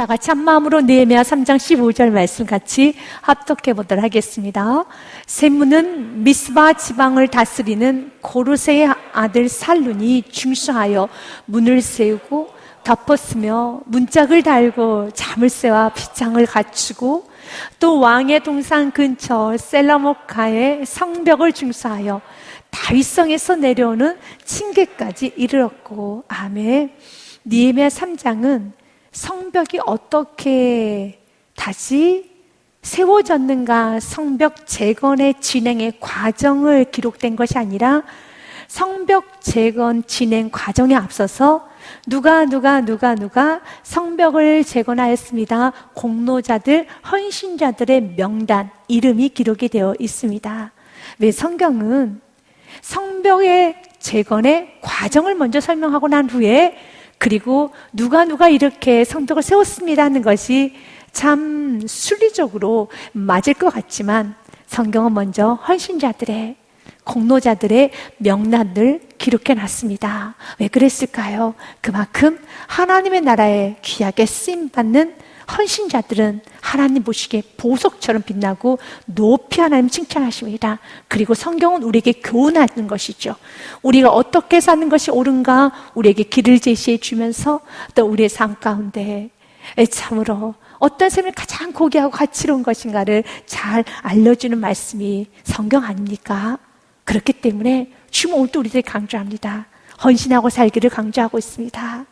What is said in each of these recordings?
다 같이 한 마음으로 느헤미야 3장 15절 말씀 같이 합독해 보도록 하겠습니다. 셈문은 미스바 지방을 다스리는 고르세의 아들 살룬이 중수하여 문을 세우고 덮었으며 문짝을 달고 자물쇠와 빗장을 갖추고 또 왕의 동산 근처 셀라모카의 성벽을 중수하여 다윗성에서 내려오는 층계까지 이르렀고. 아멘. 느헤미야 3장은 성벽이 어떻게 다시 세워졌는가, 성벽 재건의 진행의 과정을 기록된 것이 아니라 성벽 재건 진행 과정에 앞서서 누가 성벽을 재건하였습니다. 공로자들, 헌신자들의 명단, 이름이 기록이 되어 있습니다. 왜 성경은 성벽의 재건의 과정을 먼저 설명하고 난 후에 그리고 누가 이렇게 성벽을 세웠습니다 하는 것이 참 순리적으로 맞을 것 같지만 성경은 먼저 헌신자들의, 공로자들의 명단을 기록해 놨습니다. 왜 그랬을까요? 그만큼 하나님의 나라에 귀하게 쓰임받는 헌신자들은 하나님 보시기에 보석처럼 빛나고 높이 하나님 칭찬하십니다. 그리고 성경은 우리에게 교훈하는 것이죠. 우리가 어떻게 사는 것이 옳은가 우리에게 길을 제시해 주면서 또 우리의 삶 가운데 참으로 어떤 삶을 가장 고귀하고 가치로운 것인가를 잘 알려주는 말씀이 성경 아닙니까? 그렇기 때문에 주님 오늘도 우리들 강조합니다. 헌신하고 살기를 강조하고 있습니다.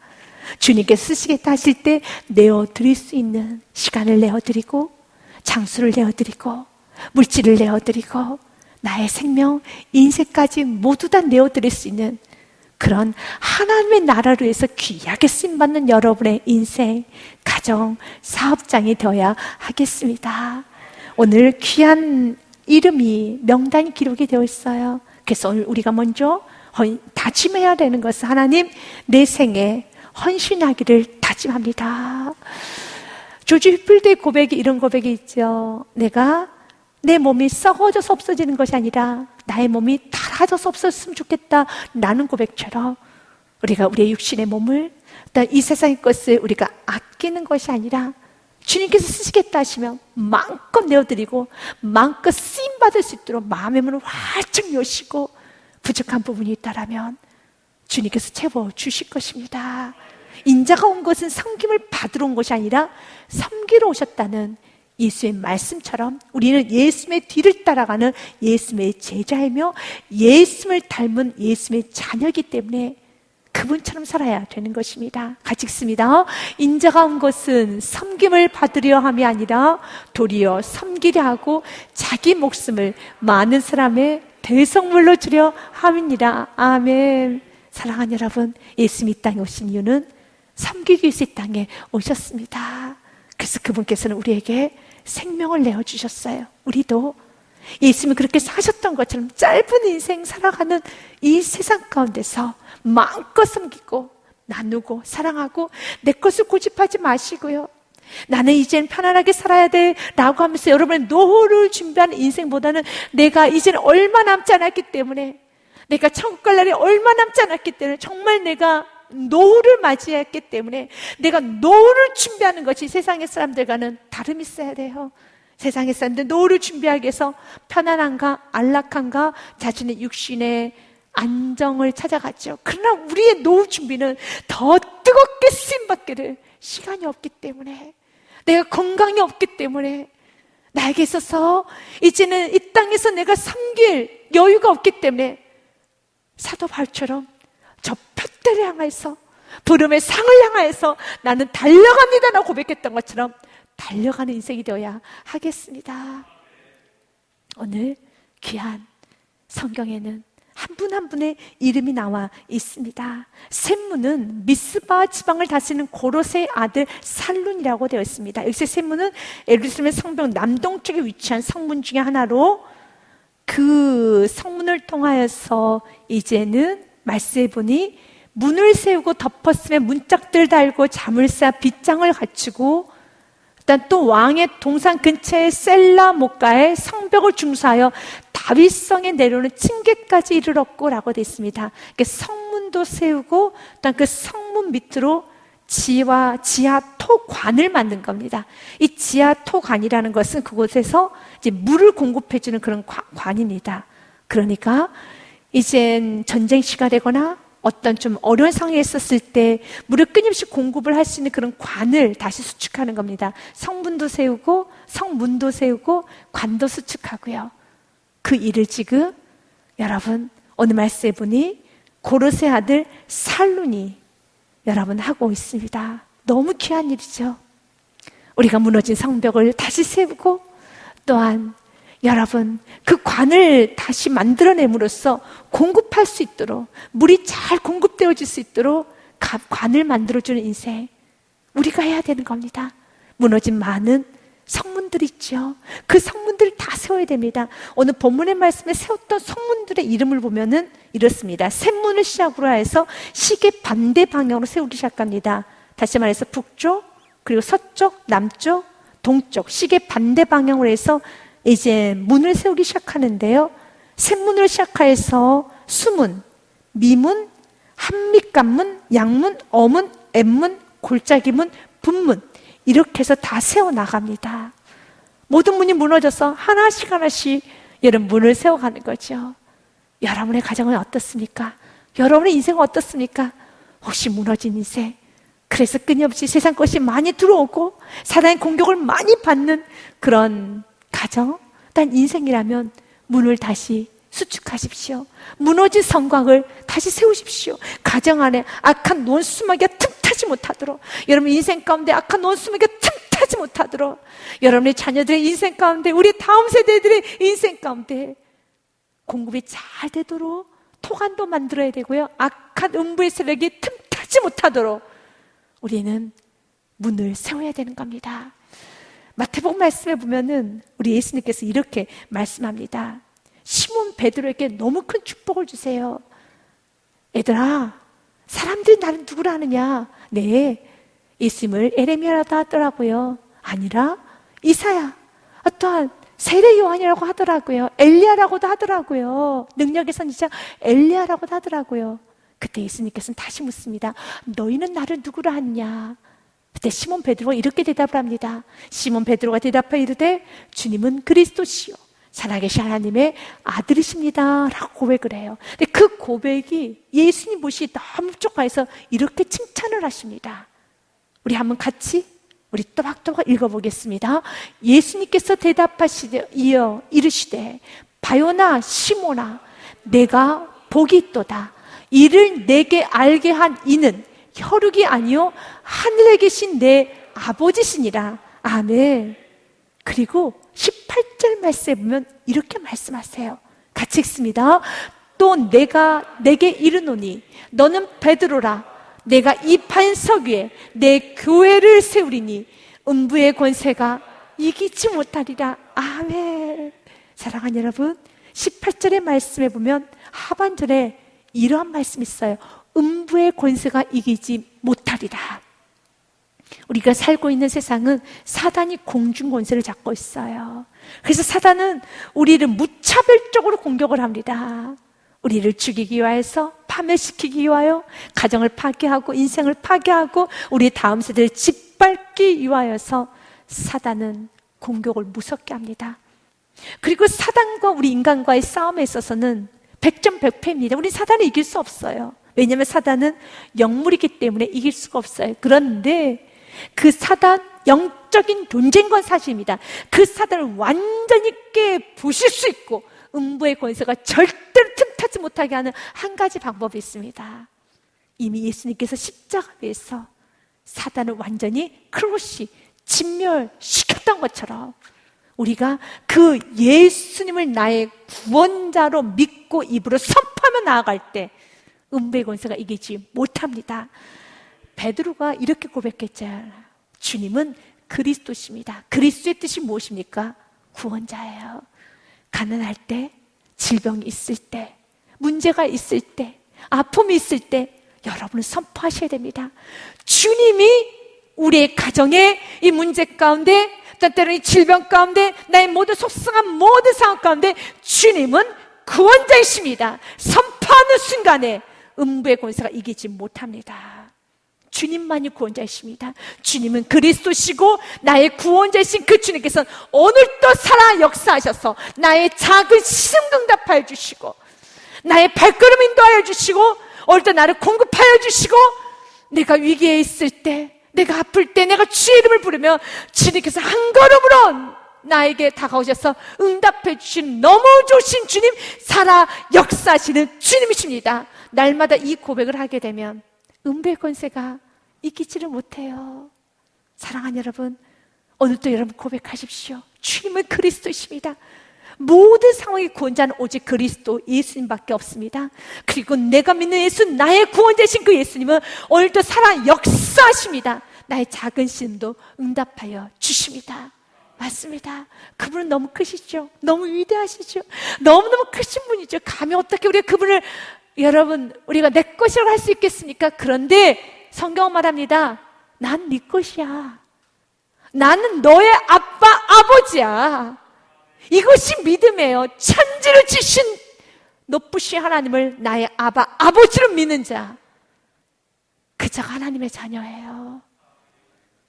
주님께서 쓰시겠다 하실 때 내어드릴 수 있는 시간을 내어드리고, 장수를 내어드리고, 물질을 내어드리고, 나의 생명, 인생까지 모두 다 내어드릴 수 있는 그런 하나님의 나라를 위해서 귀하게 쓰임받는 여러분의 인생, 가정, 사업장이 되어야 하겠습니다. 오늘 귀한 이름이, 명단이 기록이 되어 있어요. 그래서 오늘 우리가 먼저 다짐해야 되는 것은 하나님, 내 생에 헌신하기를 다짐합니다. 조지 휘필드의 고백이 이런 고백이 있죠. 내가 내 몸이 썩어져서 없어지는 것이 아니라 나의 몸이 닳아져서 없어졌으면 좋겠다 라는 고백처럼 우리가 우리의 육신의 몸을, 이 세상의 것을 우리가 아끼는 것이 아니라 주님께서 쓰시겠다 하시면 마음껏 내어드리고 마음껏 쓰임받을 수 있도록 마음의 문을 활짝 여시고 부족한 부분이 있다라면 주님께서 채워주실 것입니다. 인자가 온 것은 섬김을 받으러 온 것이 아니라 섬기러 오셨다는 예수의 말씀처럼 우리는 예수의 뒤를 따라가는 예수의 제자이며 예수를 닮은 예수의 자녀이기 때문에 그분처럼 살아야 되는 것입니다. 같이 읽습니다. 인자가 온 것은 섬김을 받으려 함이 아니라 도리어 섬기려 하고 자기 목숨을 많은 사람의 대성물로 주려 함이니라. 아멘. 사랑하는 여러분, 예수님이 이 땅에 오신 이유는 섬기기 위해서 이 땅에 오셨습니다. 그래서 그분께서는 우리에게 생명을 내어주셨어요. 우리도 예수님이 그렇게 사셨던 것처럼 짧은 인생 살아가는 이 세상 가운데서 마음껏 섬기고 나누고 사랑하고 내 것을 고집하지 마시고요. 나는 이젠 편안하게 살아야 돼 라고 하면서 여러분의 노후를 준비하는 인생보다는 내가 이제는 얼마 남지 않았기 때문에, 내가 천국 갈 날이 얼마 남지 않았기 때문에, 정말 내가 노후를 맞이했기 때문에 내가 노후를 준비하는 것이 세상의 사람들과는 다름이 있어야 돼요. 세상의 사람들 노후를 준비하기 위해서 편안한가 안락한가 자신의 육신의 안정을 찾아갔죠. 그러나 우리의 노후 준비는 더 뜨겁게 쓰임받기를 시간이 없기 때문에, 내가 건강이 없기 때문에, 나에게 있어서 이제는 이 땅에서 내가 섬길 여유가 없기 때문에 사도 바울처럼 저 푯대를 향해서, 부름의 상을 향해서 나는 달려갑니다 라고 고백했던 것처럼 달려가는 인생이 되어야 하겠습니다. 오늘 귀한 성경에는 한 분 한 분의 이름이 나와 있습니다. 셈문은 미스바 지방을 다스리는 고로세의 아들 살룬이라고 되어 있습니다. 여기서 셈문은 예루살렘 성벽 남동쪽에 위치한 성문 중에 하나로, 그 성문을 통하여서 이제는 말씀해 보니 문을 세우고 덮었으며 문짝들 달고 자물쇠와 빗장을 갖추고, 일단 또 왕의 동산 근처의 셀라모카의 성벽을 중수하여 다윗성에 내려오는 층계까지 이르렀고 라고 되어 있습니다. 성문도 세우고 또 그 성문 밑으로 지하 토관을 만든 겁니다. 이 지하 토관이라는 것은 그곳에서 이제 물을 공급해주는 그런 관입니다. 그러니까 이젠 전쟁 시가 되거나 어떤 좀 어려운 상황에 있었을 때 물을 끊임없이 공급을 할 수 있는 그런 관을 다시 수축하는 겁니다. 성문도 세우고 관도 수축하고요. 그 일을 지금 여러분 오늘 말씀해 보니 고로세 아들 살룬이 여러분 하고 있습니다. 너무 귀한 일이죠. 우리가 무너진 성벽을 다시 세우고 또한 여러분 그 관을 다시 만들어냄으로써 공급할 수 있도록 물이 잘 공급되어질 수 있도록 관을 만들어주는 인생 우리가 해야 되는 겁니다. 무너진 많은 성문들이 있죠. 그 성문들을 다 세워야 됩니다. 오늘 본문의 말씀에 세웠던 성문들의 이름을 보면은 이렇습니다. 샘문을 시작으로 해서 시계 반대 방향으로 세우기 시작합니다. 다시 말해서 북쪽, 그리고 서쪽, 남쪽, 동쪽 시계 반대 방향으로 해서 이제 문을 세우기 시작하는데요. 샘문을 시작해서 수문, 미문, 한밑간문, 양문, 어문, 엠문, 골짜기문, 분문 이렇게 해서 다 세워나갑니다. 모든 문이 무너져서 하나씩 여러분 문을 세워가는 거죠. 여러분의 가정은 어떻습니까? 여러분의 인생은 어떻습니까? 혹시 무너진 인생, 그래서 끊임없이 세상 것이 많이 들어오고 사단의 공격을 많이 받는 그런 가정, 단 인생이라면 문을 다시 수축하십시오. 무너진 성곽을 다시 세우십시오. 가정 안에 악한 논수마귀가 틈타지 못하도록, 여러분 인생 가운데 악한 논수마귀가 틈타지 못하도록, 여러분의 자녀들의 인생 가운데, 우리 다음 세대들의 인생 가운데 공급이 잘 되도록 토관도 만들어야 되고요. 악한 음부의 세력이 틈타지 못하도록 우리는 문을 세워야 되는 겁니다. 마태복음 말씀에 보면은 우리 예수님께서 이렇게 말씀합니다. 시몬 베드로에게 너무 큰 축복을 주세요. 얘들아, 사람들이 나를 누구라 하느냐? 네, 예수님을 에레미야라고 하더라고요. 아니라 이사야, 또한 세례 요한이라고 하더라고요. 엘리야라고도 하더라고요. 능력의 선지자 엘리야라고도 하더라고요. 그때 예수님께서는 다시 묻습니다. 너희는 나를 누구라 하느냐? 그때 시몬 베드로가 이렇게 대답을 합니다. 시몬 베드로가 대답하여 이르되 주님은 그리스도시요 살아계신 하나님의 아들이십니다 라고 고백을 해요. 근데 그 고백이 예수님 모시기 너무 촉해서 이렇게 칭찬을 하십니다. 우리 한번 같이 우리 또박또박 읽어보겠습니다. 예수님께서 대답하시되 이어 이르시되 바요나 시몬아 내가 복이 있도다. 이를 내게 알게 한 이는 혈육이 아니요 하늘에 계신 내 아버지시니라. 아멘. 그리고 18절 말씀에 보면 이렇게 말씀하세요. 같이 읽습니다. 또 내가 내게 이르노니 너는 베드로라. 내가 이 반석 위에 내 교회를 세우리니 음부의 권세가 이기지 못하리라. 아멘. 사랑하는 여러분, 18절의 말씀에 보면 하반절에 이러한 말씀이 있어요. 음부의 권세가 이기지 못하리라. 우리가 살고 있는 세상은 사단이 공중 권세를 잡고 있어요. 그래서 사단은 우리를 무차별적으로 공격을 합니다. 우리를 죽이기 위하여서, 파멸시키기 위하여 가정을 파괴하고 인생을 파괴하고 우리 다음 세대를 짓밟기 위하여서 사단은 공격을 무섭게 합니다. 그리고 사단과 우리 인간과의 싸움에 있어서는 100점 100패입니다. 우리 사단을 이길 수 없어요. 왜냐하면 사단은 영물이기 때문에 이길 수가 없어요. 그런데 그 사단, 영적인 존재인 건 사실입니다. 그 사단을 완전히 깨부실 수 있고 음부의 권세가 절대로 틈타지 못하게 하는 한 가지 방법이 있습니다. 이미 예수님께서 십자가에서 사단을 완전히 크로시, 진멸시켰던 것처럼 우리가 그 예수님을 나의 구원자로 믿고 입으로 선포하며 나아갈 때 음부의 권세가 이기지 못합니다. 베드로가 이렇게 고백했죠. 주님은 그리스도십니다. 그리스도의 뜻이 무엇입니까? 구원자예요. 가난할 때, 질병이 있을 때, 문제가 있을 때, 아픔이 있을 때 여러분은 선포하셔야 됩니다. 주님이 우리의 가정의 이 문제 가운데, 때로는 이 질병 가운데, 나의 모든 속상한 모든 상황 가운데 주님은 구원자이십니다. 선포하는 순간에 음부의 권세가 이기지 못합니다. 주님만이 구원자이십니다. 주님은 그리스도시고 나의 구원자이신 그 주님께서는 오늘도 살아 역사하셔서 나의 작은 시름도 응답하여 주시고 나의 발걸음 인도하여 주시고 오늘도 나를 공급하여 주시고 내가 위기에 있을 때, 내가 아플 때, 내가 주의 이름을 부르면 주님께서 한 걸음으로 나에게 다가오셔서 응답해 주신 너무 좋으신 주님, 살아 역사하시는 주님이십니다. 날마다 이 고백을 하게 되면 음부의 권세가 이기지를 못해요. 사랑하는 여러분, 오늘도 여러분 고백하십시오. 주님은 그리스도이십니다. 모든 상황의 구원자는 오직 그리스도 예수님밖에 없습니다. 그리고 내가 믿는 예수, 나의 구원자신 그 예수님은 오늘도 살아 역사하십니다. 나의 작은 시름도 응답하여 주십니다. 맞습니다. 그분은 너무 크시죠. 너무 위대하시죠. 너무너무 크신 분이죠. 감히 어떻게 우리가 그분을, 여러분, 우리가 내 것이라고 할 수 있겠습니까? 그런데 성경은 말합니다. 난 네 것이야. 나는 너의 아빠, 아버지야. 이것이 믿음이에요. 천지를 지신 높으신 하나님을 나의 아바, 아버지로 믿는 자, 그자가 하나님의 자녀예요.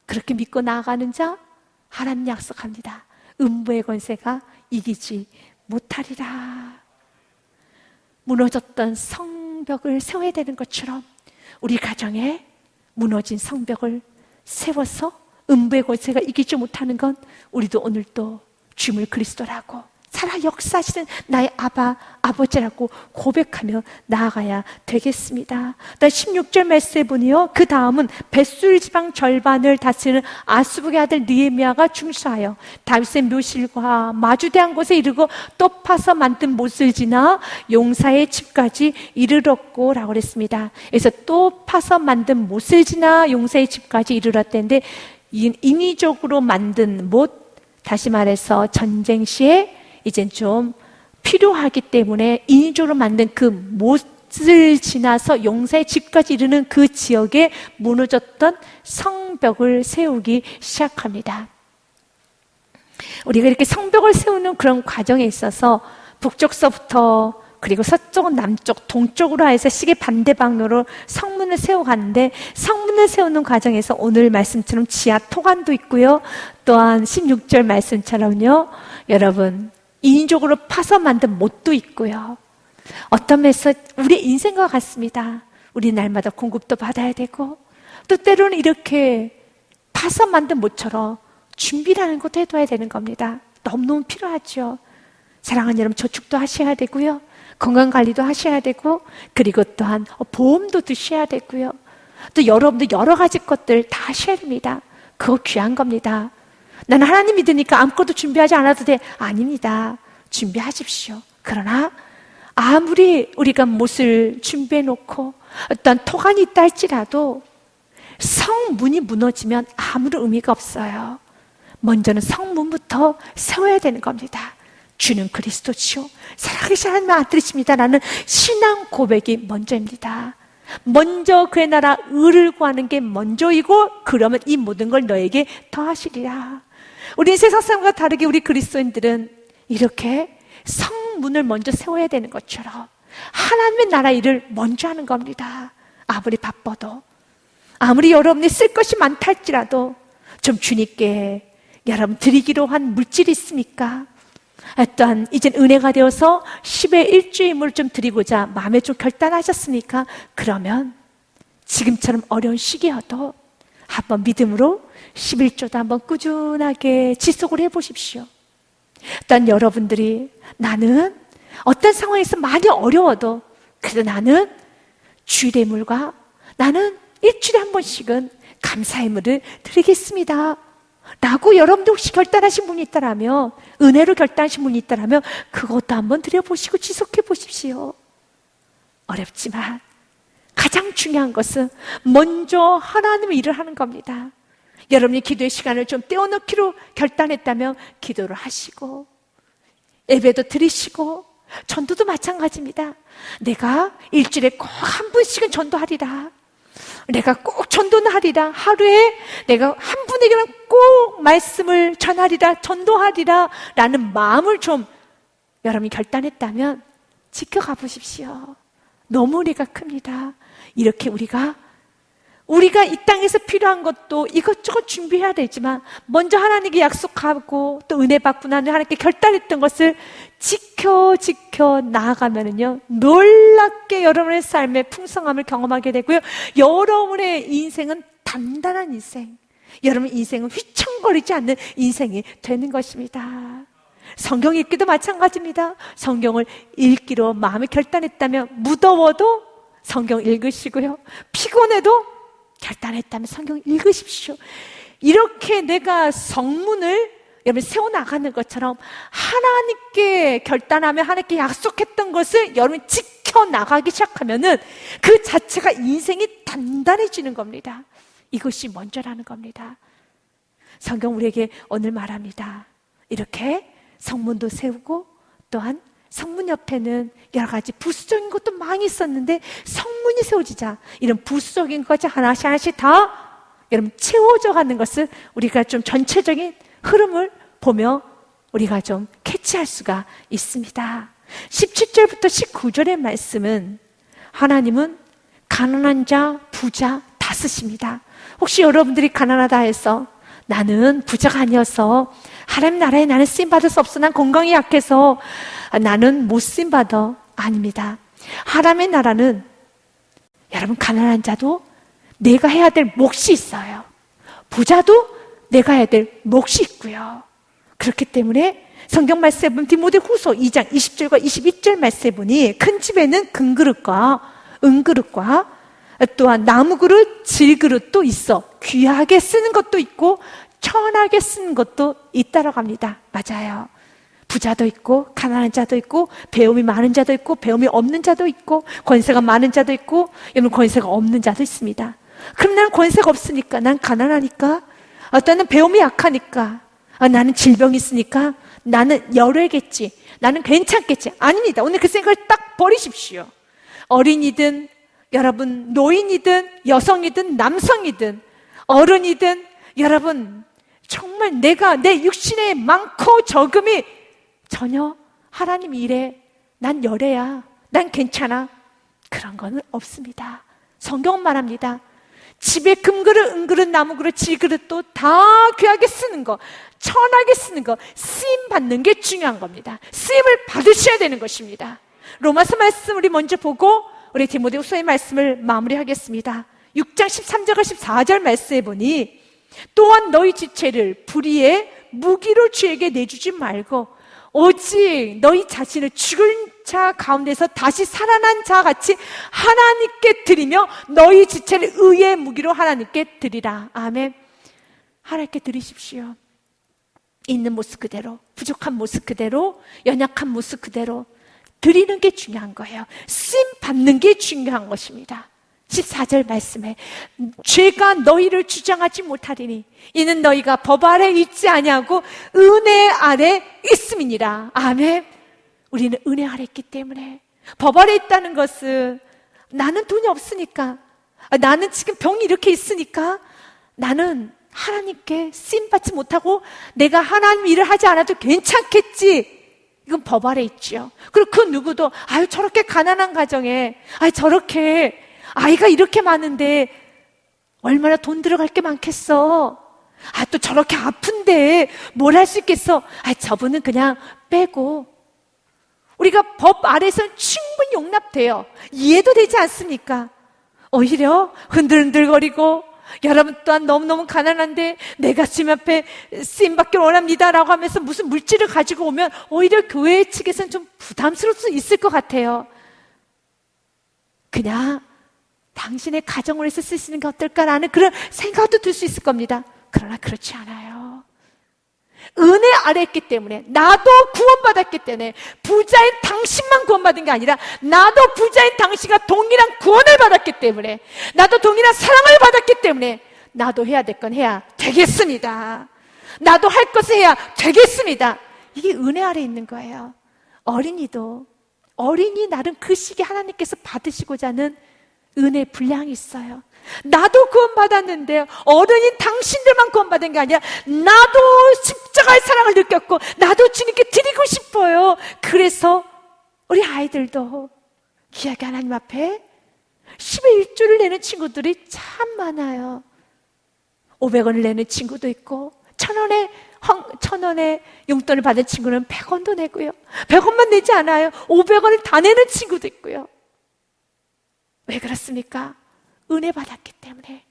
그렇게 믿고 나아가는 자, 하나님 약속합니다. 음부의 권세가 이기지 못하리라. 무너졌던 성벽을 세워야 되는 것처럼 우리 가정에 무너진 성벽을 세워서 음부의 권세가 이기지 못하는 건 우리도 오늘도 주님을 그리스도라고 살아 역사하시는 나의 아바, 아버지라고 고백하며 나아가야 되겠습니다. 16절 말씀에 보니요, 그 다음은 벳술 지방 절반을 다스리는 아수북의 아들 느헤미야가 중수하여 다윗의 묘실과 마주대한 곳에 이르고 또 파서 만든 못을 지나 용사의 집까지 이르렀고 라고 그랬습니다. 그래서 또 파서 만든 못을 지나 용사의 집까지 이르렀다는데, 인위적으로 만든 못, 다시 말해서 전쟁 시에 이젠 좀 필요하기 때문에 인위적으로 만든 그 못을 지나서 용사의 집까지 이르는 그 지역에 무너졌던 성벽을 세우기 시작합니다. 우리가 이렇게 성벽을 세우는 그런 과정에 있어서 북쪽서부터 그리고 서쪽, 남쪽, 동쪽으로 해서 시계 반대 방향으로 성문을 세워가는데, 성문을 세우는 과정에서 오늘 말씀처럼 지하 토관도 있고요, 또한 16절 말씀처럼요, 여러분 인위적으로 파서 만든 못도 있고요. 어떤 면에서 우리 인생과 같습니다. 우리 날마다 공급도 받아야 되고, 또 때로는 이렇게 파서 만든 못처럼 준비라는 것도 해둬야 되는 겁니다. 너무너무 필요하죠. 사랑하는 여러분, 저축도 하셔야 되고요, 건강관리도 하셔야 되고, 그리고 또한 보험도 드셔야 되고요, 또 여러분들 여러 가지 것들 다 하셔야 됩니다. 그거 귀한 겁니다. 나는 하나님 믿으니까 아무것도 준비하지 않아도 돼. 아닙니다. 준비하십시오. 그러나 아무리 우리가 못을 준비해 놓고 어떤 토관이 있다 할지라도 성문이 무너지면 아무런 의미가 없어요. 먼저는 성문부터 세워야 되는 겁니다. 주는 그리스도시요 살아계신 하나님의 아들이십니다 라는 신앙 고백이 먼저입니다. 먼저 그의 나라 의를 구하는 게 먼저이고, 그러면 이 모든 걸 너에게 더하시리라. 우리 세상 사람과 다르게 우리 그리스도인들은 이렇게 성문을 먼저 세워야 되는 것처럼 하나님의 나라 일을 먼저 하는 겁니다. 아무리 바빠도, 아무리 여러분이 쓸 것이 많다 할지라도 좀 주님께 여러분 드리기로 한 물질이 있습니까? 또한 이젠 은혜가 되어서 10의 1주임을 좀 드리고자 마음에 좀 결단하셨습니까? 그러면 지금처럼 어려운 시기여도 한번 믿음으로 11조도 한번 꾸준하게 지속을 해보십시오. 또한 여러분들이, 나는 어떤 상황에서 많이 어려워도 그래도 나는 주례물과 나는 일주일에 한 번씩은 감사의 물을 드리겠습니다 라고 여러분들 혹시 결단하신 분이 있다라면, 은혜로 결단하신 분이 있다라면 그것도 한번 드려보시고 지속해 보십시오. 어렵지만 가장 중요한 것은 먼저 하나님의 일을 하는 겁니다. 여러분이 기도의 시간을 좀 떼어놓기로 결단했다면 기도를 하시고, 예배도 드리시고, 전도도 마찬가지입니다. 내가 일주일에 꼭 한 분씩은 전도하리라, 내가 꼭 전도는 하리라, 하루에 내가 한 분에게는 꼭 말씀을 전하리라, 전도하리라 라는 마음을 좀 여러분이 결단했다면 지켜가 보십시오. 너무 은혜가 큽니다. 이렇게 우리가 우리가 이 땅에서 필요한 것도 이것저것 준비해야 되지만 먼저 하나님께 약속하고 또 은혜 받고 나는 하나님께 결단했던 것을 지켜 나아가면은요, 놀랍게 여러분의 삶의 풍성함을 경험하게 되고요, 여러분의 인생은 단단한 인생, 여러분 인생은 휘청거리지 않는 인생이 되는 것입니다. 성경 읽기도 마찬가지입니다. 성경을 읽기로 마음에 결단했다면 무더워도 성경 읽으시고요, 피곤해도 결단했다면 성경 읽으십시오. 이렇게 내가 성문을 여러분 세워나가는 것처럼 하나님께 결단하며 하나님께 약속했던 것을 여러분 지켜나가기 시작하면은 그 자체가 인생이 단단해지는 겁니다. 이것이 먼저라는 겁니다. 성경 우리에게 오늘 말합니다. 이렇게 성문도 세우고 또한 성문 옆에는 여러 가지 부수적인 것도 많이 있었는데 성문이 세워지자 이런 부수적인 것이 하나씩 다 여러분 채워져 가는 것을 우리가 좀 전체적인 흐름을 보며 우리가 좀 캐치할 수가 있습니다. 17절부터 19절의 말씀은 하나님은 가난한 자, 부자 다 쓰십니다. 혹시 여러분들이 가난하다 해서 나는 부자가 아니어서 하나님 나라에 나는 쓰임받을 수 없어, 난 건강이 약해서 나는 못 쓰임받아, 아닙니다. 하나님의 나라는 여러분 가난한 자도 내가 해야 될 몫이 있어요. 부자도 내가 해야 될 몫이 있고요. 그렇기 때문에 성경 말씀에 보면 디모데후서 2장 20절과 21절 말씀에 보니 큰 집에는 금그릇과 은그릇과 또한 나무그릇, 질그릇도 있어 귀하게 쓰는 것도 있고 천하게 쓰는 것도 있다라고 합니다. 맞아요. 부자도 있고 가난한 자도 있고 배움이 많은 자도 있고 배움이 없는 자도 있고 권세가 많은 자도 있고 여러분 권세가 없는 자도 있습니다. 그럼 난 권세가 없으니까, 난 가난하니까, 나는 배움이 약하니까, 나는 질병이 있으니까 나는 열애겠지, 나는 괜찮겠지. 아닙니다. 오늘 그 생각을 딱 버리십시오. 어린이든 여러분 노인이든 여성이든 남성이든 어른이든 여러분 정말 내가 내 육신의 많고 적음이 전혀 하나님 일에 난 열애야, 난 괜찮아, 그런 거는 없습니다. 성경은 말합니다. 집에 금그릇, 은그릇, 나무그릇, 질그릇도 다 귀하게 쓰는 거, 천하게 쓰는 거, 쓰임 받는 게 중요한 겁니다. 쓰임을 받으셔야 되는 것입니다. 로마서 말씀 우리 먼저 보고 우리 디모데후서의 말씀을 마무리하겠습니다. 6장 13절과 14절 말씀에 보니 또한 너희 지체를 불의의 무기로 주에게 내주지 말고 오직 너희 자신을 죽은 자 가운데서 다시 살아난 자 같이 하나님께 드리며 너희 지체를 의의 무기로 하나님께 드리라. 아멘. 하나님께 드리십시오. 있는 모습 그대로, 부족한 모습 그대로, 연약한 모습 그대로 드리는 게 중요한 거예요. 쓰임 받는 게 중요한 것입니다. 14절 말씀에 죄가 너희를 주장하지 못하리니 이는 너희가 법 아래 있지 아니하고 은혜 아래 있음이니라. 아멘. 우리는 은혜 아래 있기 때문에, 법 아래 있다는 것은 나는 돈이 없으니까, 나는 지금 병이 이렇게 있으니까 나는 하나님께 쓰임받지 못하고 내가 하나님 일을 하지 않아도 괜찮겠지, 이건 법 아래 있죠. 그리고 그 누구도 아유 저렇게 가난한 가정에 저렇게 아이가 이렇게 많은데 얼마나 돈 들어갈 게 많겠어, 또 저렇게 아픈데 뭘 할 수 있겠어, 저분은 그냥 빼고, 우리가 법 아래서는 충분히 용납돼요. 이해도 되지 않습니까? 오히려 흔들흔들거리고 여러분 또한 너무너무 가난한데 내가 주님 앞에 쓰임받기를 원합니다 라고 하면서 무슨 물질을 가지고 오면 오히려 교회 측에서는 좀 부담스러울 수 있을 것 같아요. 그냥 당신의 가정을 위해서 쓰시는 게 어떨까라는 그런 생각도 들 수 있을 겁니다. 그러나 그렇지 않아요. 은혜 아래 있기 때문에, 나도 구원받았기 때문에, 부자인 당신만 구원받은 게 아니라 나도 부자인 당신과 동일한 구원을 받았기 때문에, 나도 동일한 사랑을 받았기 때문에 나도 해야 될 건 해야 되겠습니다. 나도 할 것을 해야 되겠습니다. 이게 은혜 아래 있는 거예요. 어린이 나름 그 시기에 하나님께서 받으시고자 하는 은혜의 분량이 있어요. 나도 구원받았는데 어른인 당신들만 구원받은 게 아니라 나도 십자가의 사랑을 느꼈고 나도 주님께 드리고 싶어요. 그래서 우리 아이들도 귀하게 하나님 앞에 10의 1조를 내는 친구들이 참 많아요. 500원을 내는 친구도 있고 1,000원의 용돈을 받은 친구는 100원도 내고요. 100원만 내지 않아요. 500원을 다 내는 친구도 있고요. 왜 그렇습니까? 은혜 받았기 때문에.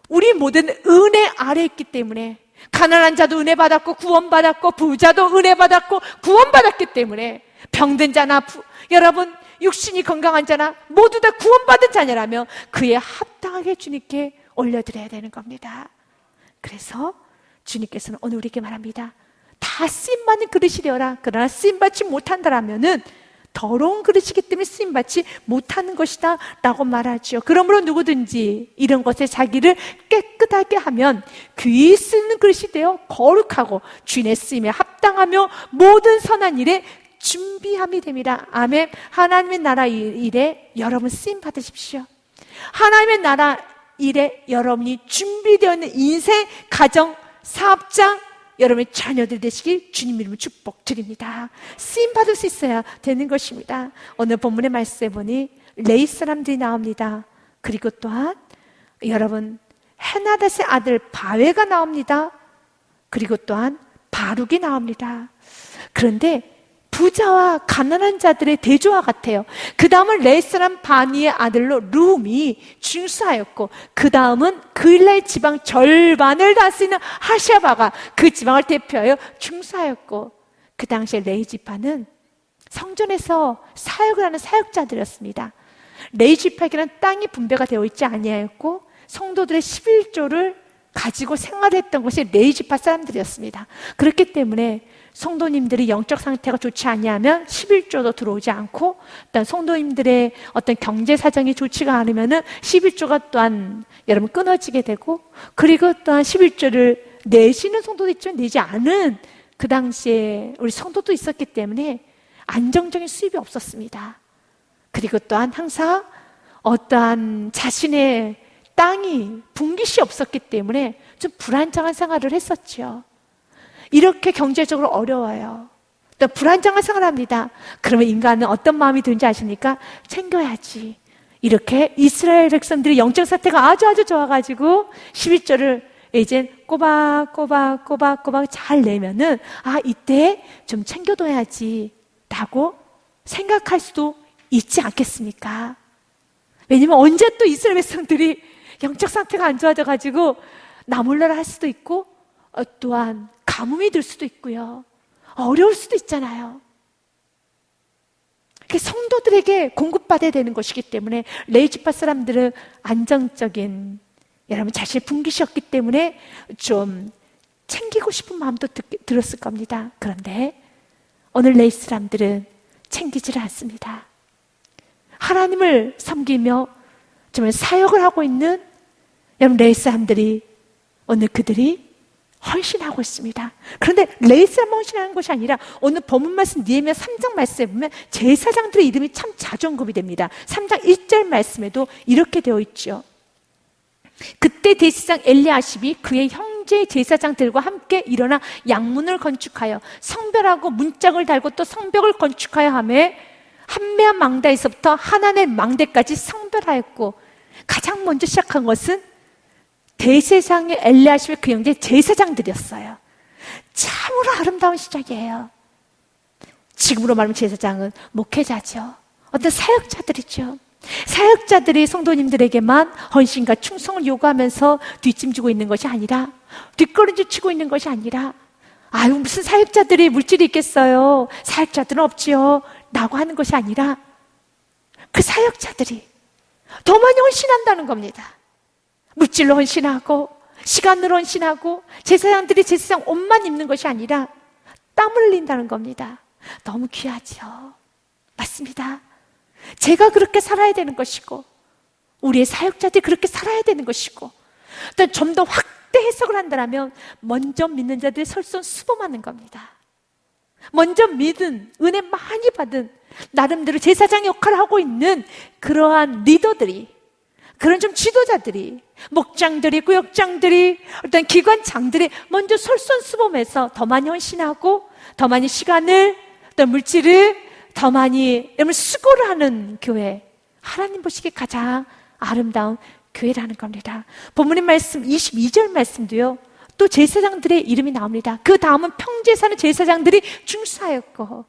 우리 모든 은혜 아래 있기 때문에. 가난한 자도 은혜 받았고 구원받았고 부자도 은혜 받았고 구원받았기 때문에 병든 자나 여러분 육신이 건강한 자나 모두 다 구원받은 자녀라면 그에 합당하게 주님께 올려드려야 되는 겁니다. 그래서 주님께서는 오늘 우리에게 말합니다. 다 쓰임받는 그릇이려라. 그러나 쓰임받지 못한다라면은 더러운 그릇이기 때문에 쓰임받지 못하는 것이다 라고 말하죠. 그러므로 누구든지 이런 것에 자기를 깨끗하게 하면 귀히 쓰는 그릇이 되어 거룩하고 주인의 쓰임에 합당하며 모든 선한 일에 준비함이 됩니다. 아멘. 하나님의 나라 일에 여러분 쓰임 받으십시오. 하나님의 나라 일에 여러분이 준비되어 있는 인생, 가정, 사업장 여러분의 자녀들 되시길 주님 이름으로 축복드립니다. 쓰임 받을 수 있어야 되는 것입니다. 오늘 본문의 말씀에 보니 레위 사람들이 나옵니다. 그리고 또한 여러분 헤나닷의 아들 바웨가 나옵니다. 그리고 또한 바룩이 나옵니다. 그런데 부자와 가난한 자들의 대조와 같아요. 그 다음은 레위 사람 바니의 아들로 룸이 중수하였고 그 다음은 그일라의 지방 절반을 다스리는 하샤바가 그 지방을 대표하여 중수하였고 그 당시에 레위 지파는 성전에서 사역을 하는 사역자들이었습니다. 레위 지파에게는 땅이 분배가 되어 있지 아니하였고 성도들의 11조를 가지고 생활했던 것이 레위 지파 사람들이었습니다. 그렇기 때문에 성도님들이 영적 상태가 좋지 아니하면 11조도 들어오지 않고 일단 성도님들의 어떤 경제 사정이 좋지가 않으면 11조가 또한 여러분 끊어지게 되고 그리고 또한 11조를 내시는 성도도 있지만 내지 않은 그 당시에 우리 성도도 있었기 때문에 안정적인 수입이 없었습니다. 그리고 또한 항상 어떠한 자신의 땅이 분깃이 없었기 때문에 좀 불안정한 생활을 했었죠. 이렇게 경제적으로 어려워요. 또 불안정한 생활을 합니다. 그러면 인간은 어떤 마음이 드는지 아십니까? 챙겨야지. 이렇게 이스라엘 백성들이 영적 상태가 아주 좋아가지고 11조를 이제 꼬박꼬박 잘 내면은 이때 좀 챙겨둬야지 라고 생각할 수도 있지 않겠습니까? 왜냐면 언제 또 이스라엘 백성들이 영적 상태가 안 좋아져가지고 나몰라라 할 수도 있고 또한 가뭄이 들 수도 있고요. 어려울 수도 있잖아요. 성도들에게 공급받아야 되는 것이기 때문에 레위 지파 사람들은 안정적인 여러분 자신의 분깃이었기 때문에 좀 챙기고 싶은 마음도 들었을 겁니다. 그런데 오늘 레위 사람들은 챙기지를 않습니다. 하나님을 섬기며 정말 사역을 하고 있는 여러분 레위 사람들이 오늘 그들이 헌신하고 있습니다. 그런데 레위 사람만 헌신하는 것이 아니라 오늘 본문 말씀 느헤미야 3장 말씀에 보면 제사장들의 이름이 참 자주 언급이 됩니다. 3장 1절 말씀에도 이렇게 되어 있죠. 그때 대제사장 엘리야십이 그의 형제 제사장들과 함께 일어나 양문을 건축하여 성별하고 문짝을 달고 또 성벽을 건축하여 하며 한매한 망대에서부터 하나넷 망대까지 성별하였고 가장 먼저 시작한 것은 대제사장의 엘리야십의 그 형제 제사장들이었어요. 참으로 아름다운 시작이에요. 지금으로 말하면 제사장은 목회자죠. 어떤 사역자들이죠. 사역자들이 성도님들에게만 헌신과 충성을 요구하면서 뒷짐지고 있는 것이 아니라 뒷걸음질 치고 있는 것이 아니라 무슨 사역자들이 물질이 있겠어요. 사역자들은 없지요 라고 하는 것이 아니라 그 사역자들이 더 많이 헌신한다는 겁니다. 물질로 헌신하고 시간으로 헌신하고 제사장들이 제사장 옷만 입는 것이 아니라 땀을 흘린다는 겁니다. 너무 귀하죠. 맞습니다. 제가 그렇게 살아야 되는 것이고 우리의 사역자들이 그렇게 살아야 되는 것이고 또 좀 더 확대 해석을 한다면 먼저 믿는 자들이 설선수범하는 겁니다. 먼저 믿은 은혜 많이 받은 나름대로 제사장 역할을 하고 있는 그러한 리더들이 그런 좀 지도자들이 목장들이 구역장들이 어떤 기관장들이 먼저 솔선수범해서 더 많이 헌신하고 더 많이 시간을 또 물질을 더 많이 수고를 하는 교회 하나님 보시기에 가장 아름다운 교회라는 겁니다. 본문의 말씀 22절 말씀도요, 또 제사장들의 이름이 나옵니다. 그 다음은 평지에 사는 제사장들이 중수하였고,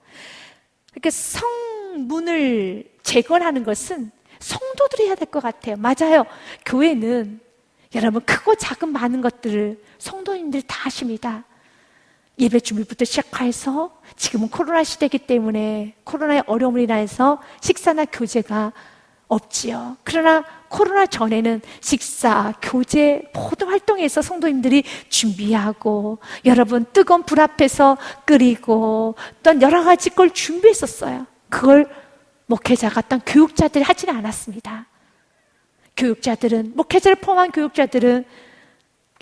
이렇게 성문을 재건하는 것은 성도들이 해야 될 것 같아요. 맞아요. 교회는 여러분 크고 작은 많은 것들을 성도님들이 다 하십니다. 예배 준비부터 시작해서 지금은 코로나 시대이기 때문에 코로나의 어려움으로 인해서 식사나 교제가 없지요. 그러나 코로나 전에는 식사, 교제 모든 활동에서 성도님들이 준비하고 여러분 뜨거운 불 앞에서 끓이고 또 여러 가지 걸 준비했었어요. 그걸 목회자가 어떤 교육자들이 하지는 않았습니다. 교육자들은, 목회자를 포함한 교육자들은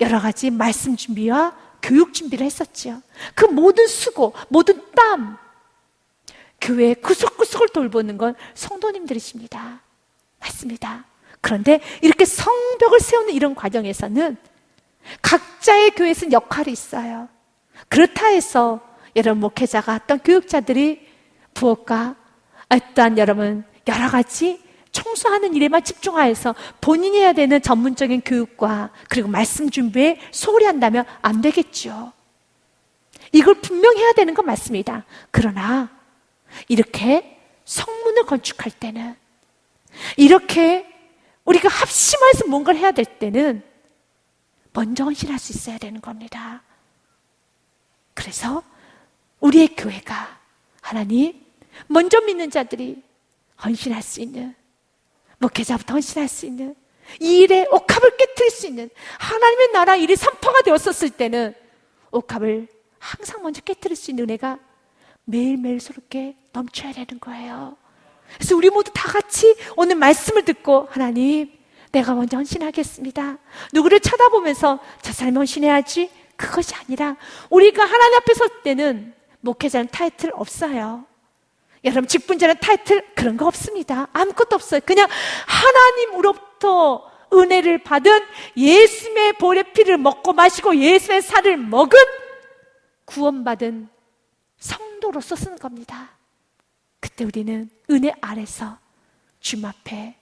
여러 가지 말씀 준비와 교육 준비를 했었지요. 그 모든 수고, 모든 땀, 교회 구석구석을 돌보는 건 성도님들이십니다. 맞습니다. 그런데 이렇게 성벽을 세우는 이런 과정에서는 각자의 교회에서는 역할이 있어요. 그렇다 해서 여러분 목회자가 어떤 교육자들이 부엌과 어떤 여러분 여러 가지 청소하는 일에만 집중하여서 본인이 해야 되는 전문적인 교육과 그리고 말씀 준비에 소홀히 한다면 안 되겠죠. 이걸 분명히 해야 되는 건 맞습니다. 그러나 이렇게 성문을 건축할 때는, 이렇게 우리가 합심해서 뭔가를 해야 될 때는 먼저 헌신할 수 있어야 되는 겁니다. 그래서 우리의 교회가 하나님 먼저 믿는 자들이 헌신할 수 있는, 목회자부터 헌신할 수 있는, 이 일에 옥합을 깨트릴 수 있는, 하나님의 나라 일이 선포가 되었었을 때는 옥합을 항상 먼저 깨트릴 수 있는 은혜가 매일매일 새롭게 넘쳐야 되는 거예요. 그래서 우리 모두 다 같이 오늘 말씀을 듣고 하나님 내가 먼저 헌신하겠습니다, 누구를 쳐다보면서 저 사람이 헌신해야지, 그것이 아니라 우리가 하나님 앞에 설 때는 목회자는 타이틀 없어요. 여러분 직분자는 타이틀 그런 거 없습니다. 아무것도 없어요. 그냥 하나님으로부터 은혜를 받은 예수의 볼의 피를 먹고 마시고 예수의 살을 먹은 구원받은 성도로서 쓰는 겁니다. 그때 우리는 은혜 아래서 주님 앞에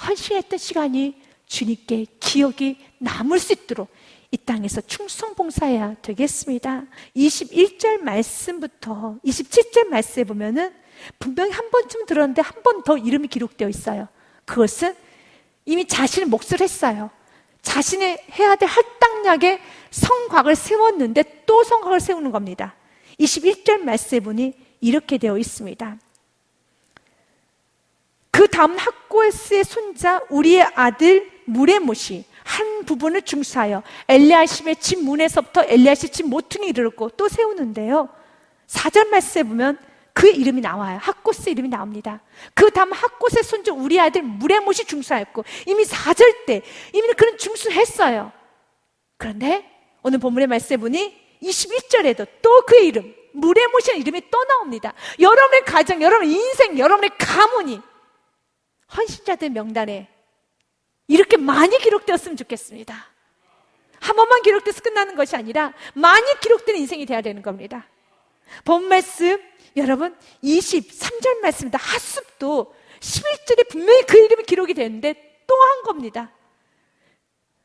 헌신했던 시간이 주님께 기억이 남을 수 있도록 이 땅에서 충성봉사해야 되겠습니다. 21절 말씀부터 27절 말씀에 보면은 분명히 한 번쯤 들었는데 한 번 더 이름이 기록되어 있어요. 그것은 이미 자신의 몫을 했어요. 자신이 해야 될 할당량의 성곽을 세웠는데 또 성곽을 세우는 겁니다. 21절 말씀에 보니 이렇게 되어 있습니다. 그 다음 학고에스의 손자 우리의 아들 무레못이 한 부분을 중수하여 엘리야십의 집 문에서부터 엘리야십 집 모퉁이에 이르렀고 또 세우는데요, 4절 말씀에 보면 그의 이름이 나와요. 학고스 이름이 나옵니다. 그 다음 학고스의 손주 우리 아들 무레못이 중수하였고, 이미 4절 때 이미 그런 중수했어요. 그런데 오늘 본문의 말씀에 보니 21절에도 또 그의 이름 무레못이라는 이름이 또 나옵니다. 여러분의 가정, 여러분의 인생, 여러분의 가문이 헌신자들 명단에 이렇게 많이 기록되었으면 좋겠습니다. 한 번만 기록돼서 끝나는 것이 아니라 많이 기록된 인생이 돼야 되는 겁니다. 본 말씀 여러분 23절 말씀입니다. 하습도 11절에 분명히 그 이름이 기록이 되는데 또 한 겁니다.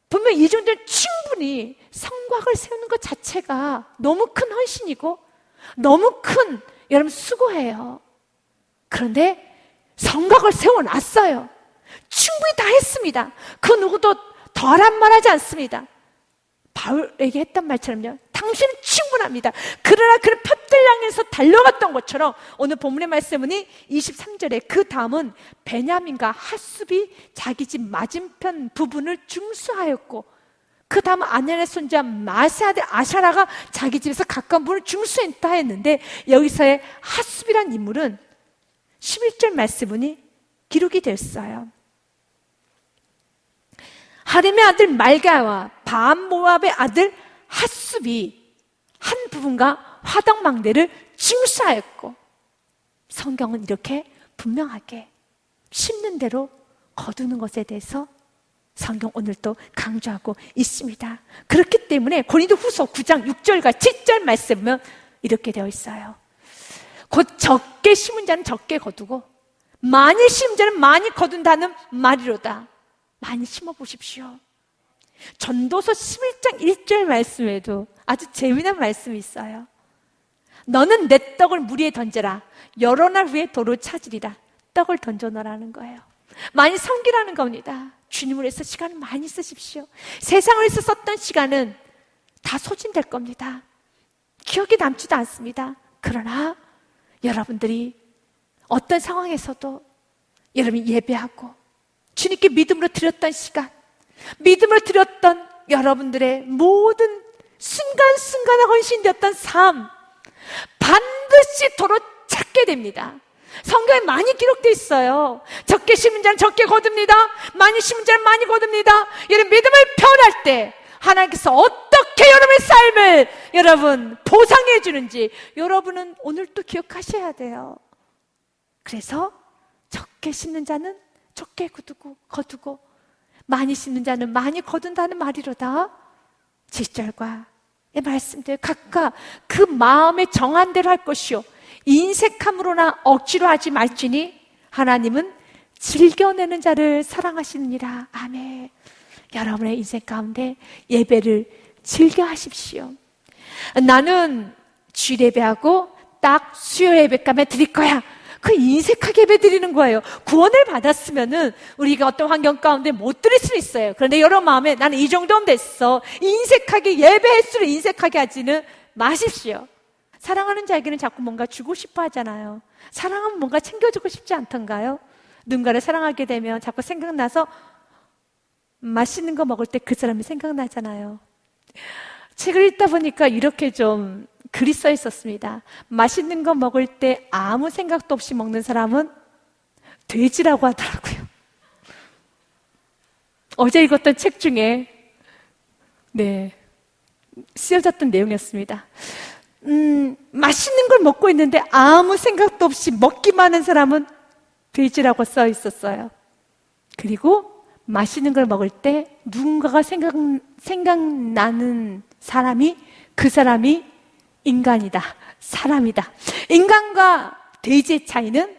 분명히 이 정도는 충분히 성곽을 세우는 것 자체가 너무 큰 헌신이고 너무 큰 여러분 수고예요. 그런데 성곽을 세워놨어요. 충분히 다 했습니다. 그 누구도 덜한 말하지 않습니다. 바울에게 했던 말처럼요, 당신은 충분합니다. 그러나 그를 푯들 향해서 달려갔던 것처럼 오늘 본문의 말씀은 23절에 그 다음은 베냐민과 핫숲이 자기 집 맞은편 부분을 중수하였고, 그 다음은 아넬의 손자 마세 아들 아샤라가 자기 집에서 가까운 부분을 중수했다 했는데, 여기서의 핫숲이란 인물은 11절 말씀은 기록이 됐어요. 하림의 아들 말가와 바암모압의 아들 핫숲이 한 부분과 화덕망대를 중수하였고, 성경은 이렇게 분명하게 심는 대로 거두는 것에 대해서 성경 오늘 또 강조하고 있습니다. 그렇기 때문에 고린도후서 9장 6절과 7절 말씀 보면 이렇게 되어 있어요. 곧 적게 심은 자는 적게 거두고 많이 심은 자는 많이 거둔다는 말이로다. 많이 심어보십시오. 전도서 11장 1절 말씀에도 아주 재미난 말씀이 있어요. 너는 내 떡을 물 위에 던져라. 여러 날 후에 도로 찾으리라. 떡을 던져놓으라는 거예요. 많이 섬기라는 겁니다. 주님을 위해서 시간을 많이 쓰십시오. 세상을 위해서 썼던 시간은 다 소진될 겁니다. 기억이 남지도 않습니다. 그러나 여러분들이 어떤 상황에서도 여러분이 예배하고 주님께 믿음으로 드렸던 시간, 믿음으로 드렸던 여러분들의 모든 순간순간에 헌신되었던 삶, 반드시 도로 찾게 됩니다. 성경에 많이 기록되어 있어요. 적게 심은 자는 적게 거둡니다. 많이 심은 자는 많이 거둡니다. 여러분 믿음을 표현할 때 하나님께서 어떻게 여러분의 삶을 여러분 보상해 주는지 여러분은 오늘 또 기억하셔야 돼요. 그래서 적게 심는 자는 적게 거두고 많이 심는 자는 많이 거둔다는 말이로다. 7절과 말씀대로 각각 그 마음에 정한 대로 할 것이요 인색함으로나 억지로 하지 말지니 하나님은 즐겨내는 자를 사랑하시느니라. 아멘. 여러분의 인생 가운데 예배를 즐겨 하십시오. 나는 주일 예배하고 딱 수요일 예배감에 드릴 거야. 그 인색하게 예배 드리는 거예요. 구원을 받았으면은 우리가 어떤 환경 가운데 못 드릴 수 있어요. 그런데 여러분 마음에 나는 이 정도면 됐어. 인색하게 예배 횟수를 인색하게 하지는 마십시오. 사랑하는 자에게는 자꾸 뭔가 주고 싶어 하잖아요. 사랑하면 뭔가 챙겨주고 싶지 않던가요? 누군가를 사랑하게 되면 자꾸 생각나서 맛있는 거 먹을 때 그 사람이 생각나잖아요. 책을 읽다 보니까 이렇게 좀 글이 써 있었습니다. 맛있는 거 먹을 때 아무 생각도 없이 먹는 사람은 돼지라고 하더라고요. 어제 읽었던 책 중에 쓰여졌던 내용이었습니다. 맛있는 걸 먹고 있는데 아무 생각도 없이 먹기만 하는 사람은 돼지라고 써 있었어요. 그리고 맛있는 걸 먹을 때 누군가가 생각나는 사람이 그 사람이 인간이다, 사람이다. 인간과 돼지의 차이는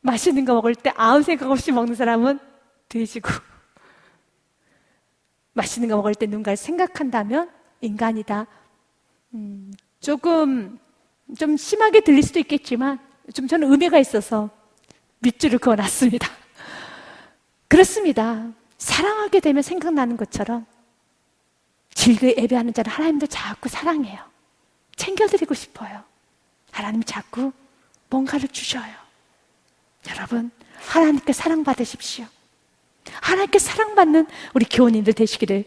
맛있는 거 먹을 때 아무 생각 없이 먹는 사람은 돼지고 맛있는 거 먹을 때 누군가를 생각한다면 인간이다. 조금 좀 심하게 들릴 수도 있겠지만 좀 저는 의미가 있어서 밑줄을 그어놨습니다. 그렇습니다. 사랑하게 되면 생각나는 것처럼 즐겨 예배하는 자는 하나님도 자꾸 사랑해요. 챙겨드리고 싶어요. 하나님이 자꾸 뭔가를 주셔요. 여러분, 하나님께 사랑받으십시오. 하나님께 사랑받는 우리 교우님들 되시기를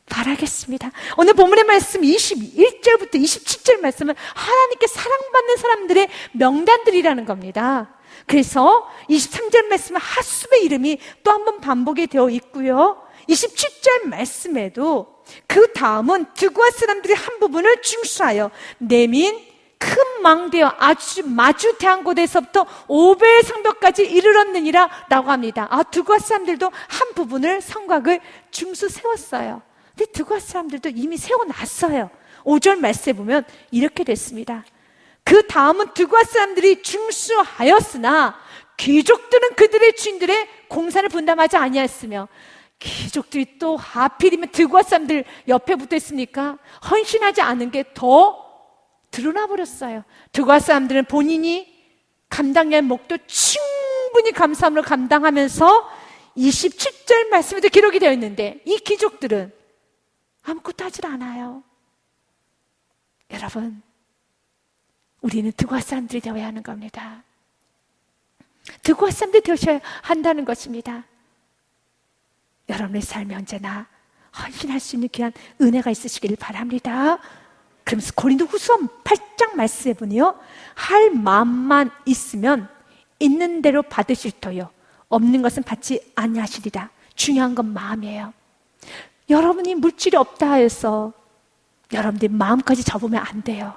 바라겠습니다. 오늘 본문의 말씀 21절부터 27절 말씀은 하나님께 사랑받는 사람들의 명단들이라는 겁니다. 그래서 23절 말씀은 핫숲의 이름이 또 한 번 반복이 되어 있고요. 27절 말씀에도 그 다음은 드고아 사람들이 한 부분을 중수하여 내민 큰 망대와 아주 마주 대한 곳에서부터 오벨 성벽까지 이르렀느니라 라고 합니다. 드고아 사람들도 한 부분을 성곽을 중수 세웠어요. 근데 드고아 사람들도 이미 세워놨어요. 5절 말씀에 보면 이렇게 됐습니다. 그 다음은 드고아 사람들이 중수하였으나 귀족들은 그들의 주인들의 공산을 분담하지 아니하였으며 귀족들이 또 하필이면 드고아 사람들 옆에 붙어 있으니까 헌신하지 않은 게 더 드러나 버렸어요. 드고아 사람들은 본인이 감당해야 할 목도 충분히 감사함으로 감당하면서 27절 말씀에도 기록이 되어 있는데 이 귀족들은 아무것도 하질 않아요. 여러분, 우리는 드고아 사람들이 되어야 하는 겁니다. 드고아 사람들이 되셔야 한다는 것입니다. 여러분의 삶에 언제나 헌신할 수 있는 귀한 은혜가 있으시길 바랍니다. 그러면서 고린도후서 8장 말씀해 보니요, 할 마음만 있으면 있는 대로 받으실 터요 없는 것은 받지 아니하시리라. 중요한 건 마음이에요. 여러분이 물질이 없다 해서 여러분들이 마음까지 접으면 안 돼요.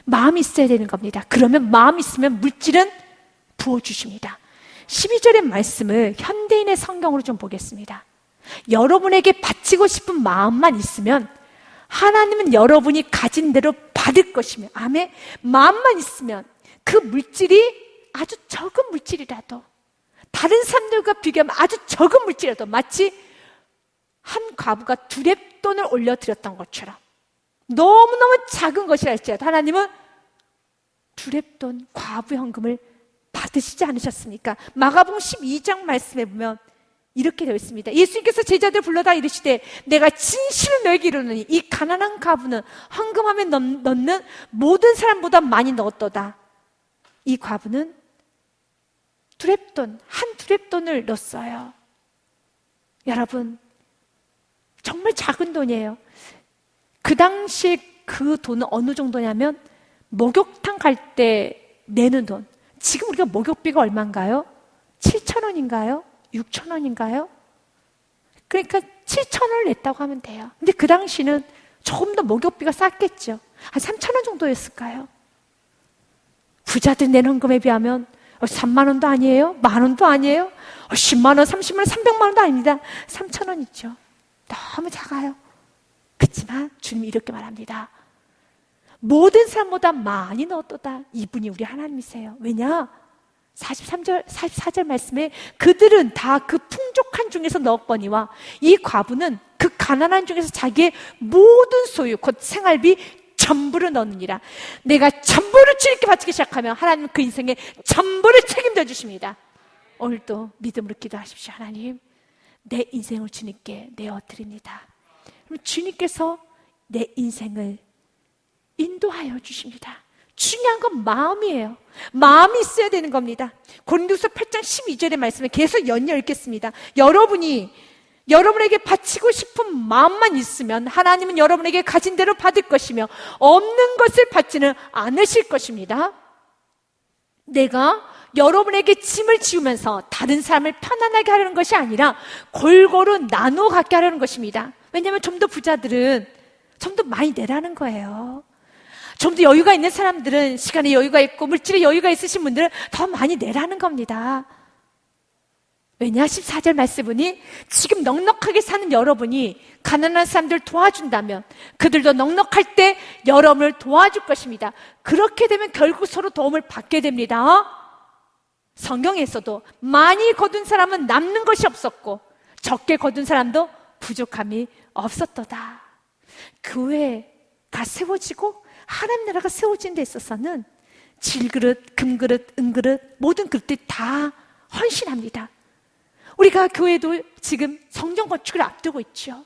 마음이 있어야 되는 겁니다. 그러면 마음이 있으면 물질은 부어주십니다. 12절의 말씀을 현대인의 성경으로 좀 보겠습니다. 여러분에게 바치고 싶은 마음만 있으면 하나님은 여러분이 가진 대로 받을 것이며, 아멘. 마음만 있으면 그 물질이 아주 적은 물질이라도 다른 사람들과 비교하면 아주 적은 물질이라도 마치 한 과부가 두렙돈을 올려드렸던 것처럼 너무너무 작은 것이라 할지라도 하나님은 두렙돈 과부 현금을 받으시지 않으셨습니까? 마가복음 12장 말씀에 보면 이렇게 되어 있습니다. 예수님께서 제자들 불러다 이르시되 내가 진실을 너에게 이르노니 이 가난한 과부는 헌금함에 넣는 모든 사람보다 많이 넣었도다. 이 과부는 두렙돈, 한 두렙돈을 넣었어요. 여러분, 정말 작은 돈이에요. 그 당시에 그 돈은 어느 정도냐면 목욕탕 갈 때 내는 돈. 지금 우리가 목욕비가 얼마인가요? 7,000원인가요? 6,000원인가요? 그러니까 7,000원을 냈다고 하면 돼요. 근데 그 당시는 조금 더 목욕비가 쌌겠죠. 한 3,000원 정도였을까요? 부자들 내는 헌금에 비하면 3만 원도 아니에요? 만 원도 아니에요? 10만 원, 30만 원, 300만 원도 아닙니다. 3,000원이죠. 너무 작아요. 그렇지만 주님이 이렇게 말합니다. 모든 사람보다 많이 넣었도다. 이분이 우리 하나님이세요. 왜냐? 43절, 44절 말씀에 그들은 다 그 풍족한 중에서 넣었거니와 이 과부는 그 가난한 중에서 자기의 모든 소유, 곧 생활비 전부를 넣느니라. 내가 전부를 주님께 바치기 시작하면 하나님은 그 인생의 전부를 책임져 주십니다. 오늘도 믿음으로 기도하십시오. 하나님, 내 인생을 주님께 내어드립니다. 그럼 주님께서 내 인생을 인도하여 주십니다. 중요한 건 마음이에요. 마음이 있어야 되는 겁니다. 고린도서 8장 12절의 말씀을 계속 연이어 읽겠습니다. 여러분에게 바치고 싶은 마음만 있으면 하나님은 여러분에게 가진 대로 받을 것이며 없는 것을 받지는 않으실 것입니다. 내가 여러분에게 짐을 지우면서 다른 사람을 편안하게 하려는 것이 아니라 골고루 나누어 갖게 하려는 것입니다. 왜냐하면 좀 더 부자들은 좀 더 많이 내라는 거예요. 좀 더 여유가 있는 사람들은, 시간에 여유가 있고 물질에 여유가 있으신 분들은 더 많이 내라는 겁니다. 왜냐? 14절 말씀 보니 지금 넉넉하게 사는 여러분이 가난한 사람들 도와준다면 그들도 넉넉할 때 여러분을 도와줄 것입니다. 그렇게 되면 결국 서로 도움을 받게 됩니다. 성경에서도 많이 거둔 사람은 남는 것이 없었고 적게 거둔 사람도 부족함이 없었도다. 교회가 세워지고 하나님 나라가 세워진 데 있어서는 질그릇, 금그릇, 은그릇 모든 그릇들이 다 헌신합니다. 우리가 교회도 지금 성전 건축을 앞두고 있죠.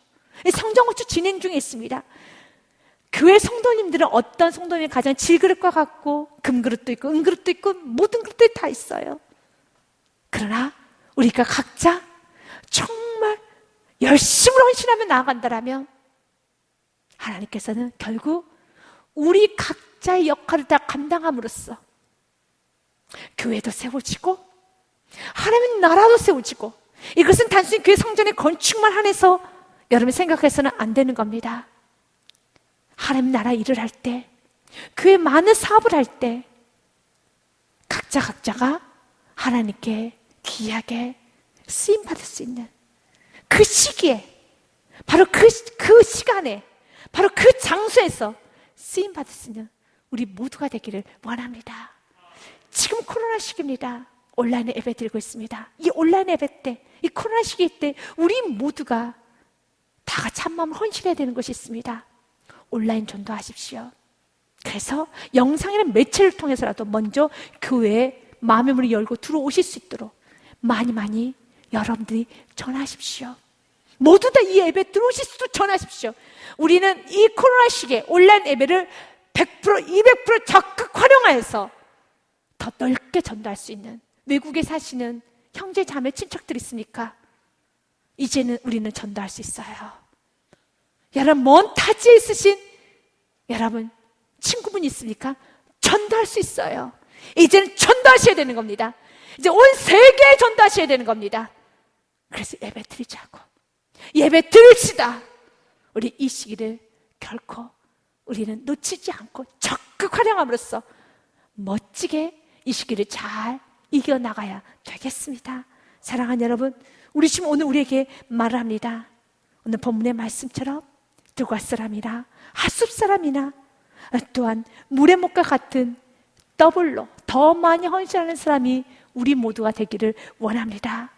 성전 건축 진행 중에 있습니다. 교회 성도님들은 어떤 성도님이 가장 질그릇과 같고 금그릇도 있고 은그릇도 있고 모든 그릇들이 다 있어요. 그러나 우리가 각자 정말 열심히 헌신하며 나아간다라면 하나님께서는 결국 우리 각자의 역할을 다 감당함으로써 교회도 세워지고 하나님 나라도 세워지고, 이것은 단순히 교회 성전의 건축만 한해서 여러분이 생각해서는 안 되는 겁니다. 하나님 나라 일을 할 때, 교회 많은 사업을 할 때 각자가 하나님께 귀하게 쓰임받을 수 있는 그 시기에, 바로 그 시간에, 바로 그 장소에서 쓰임받을 수 있는 우리 모두가 되기를 원합니다. 지금 코로나 시기입니다. 온라인에 예배 드리고 있습니다. 이 온라인 예배 때, 이 코로나 시기 때 우리 모두가 다 같이 한 마음을 헌신해야 되는 것이 있습니다. 온라인 전도하십시오. 그래서 영상이라는 매체를 통해서라도 먼저 교회에 마음의 문을 열고 들어오실 수 있도록 많이 여러분들이 전하십시오. 모두 다 이 예배 들어오실 수도 전하십시오. 우리는 이 코로나 시기에 온라인 예배를 100%, 200% 적극 활용하여서 더 넓게 전도할 수 있는, 외국에 사시는 형제, 자매, 친척들 있습니까? 이제는 우리는 전도할 수 있어요. 여러분, 먼 타지에 있으신 여러분 친구분 있습니까? 전도할 수 있어요. 이제는 전도하셔야 되는 겁니다. 이제 온 세계에 전도하셔야 되는 겁니다. 그래서 예배 드리자고, 예배 드립시다. 우리 이 시기를 결코 우리는 놓치지 않고 적극 활용함으로써 멋지게 이 시기를 잘 이겨나가야 되겠습니다. 사랑하는 여러분, 우리 지금 오늘 우리에게 말을 합니다. 오늘 본문의 말씀처럼 두과 사람이나 하숲 사람이나 또한 물의 목과 같은 더블로 더 많이 헌신하는 사람이 우리 모두가 되기를 원합니다.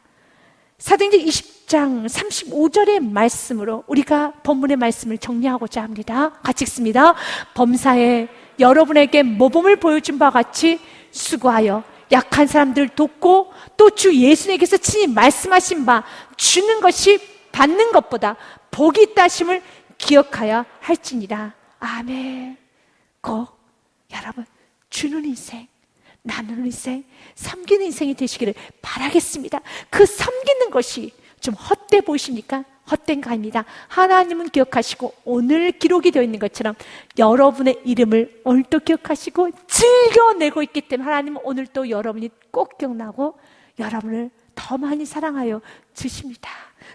사도행전 20장 35절의 말씀으로 우리가 본문의 말씀을 정리하고자 합니다. 같이 읽습니다. 범사에 여러분에게 모범을 보여준 바와 같이 수고하여 약한 사람들 돕고 또 주 예수님께서 친히 말씀하신 바 주는 것이 받는 것보다 복이 있다 하심을 기억하여 할지니라. 아멘. 꼭 여러분 주는 인생, 나누는 인생, 섬기는 인생이 되시기를 바라겠습니다. 그 섬기는 것이 좀 헛돼 보이십니까? 헛된 거 아닙니다. 하나님은 기억하시고 오늘 기록이 되어 있는 것처럼 여러분의 이름을 오늘도 기억하시고 즐겨내고 있기 때문에 하나님은 오늘 또 여러분이 꼭 기억나고 여러분을 더 많이 사랑하여 주십니다.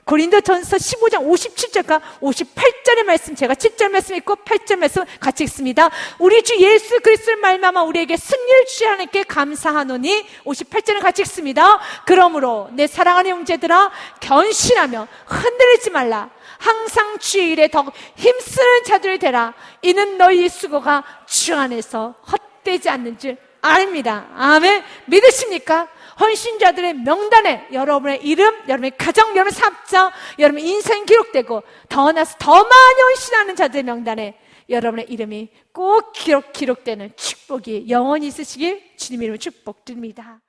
고린도전서 15장 57절과 58절의 말씀, 제가 7절 말씀 읽고 8절 말씀 같이 읽습니다. 우리 주 예수 그리스도를 말미암아 우리에게 승리를 주신 하나님께 감사하노니 58절을 같이 읽습니다. 그러므로 내 사랑하는 형제들아 견신하며 흔들리지 말라. 항상 주의 일에 더욱 힘쓰는 자들이 되라. 이는 너희 수고가 주 안에서 헛되지 않는 줄 아닙니다. 아멘. 믿으십니까? 헌신자들의 명단에 여러분의 이름, 여러분의 가정, 여러분의 사업자, 여러분의 인생 기록되고 더 나서 더 많이 헌신하는 자들의 명단에 여러분의 이름이 꼭 기록되는 축복이 영원히 있으시길 주님 이름으로 축복드립니다.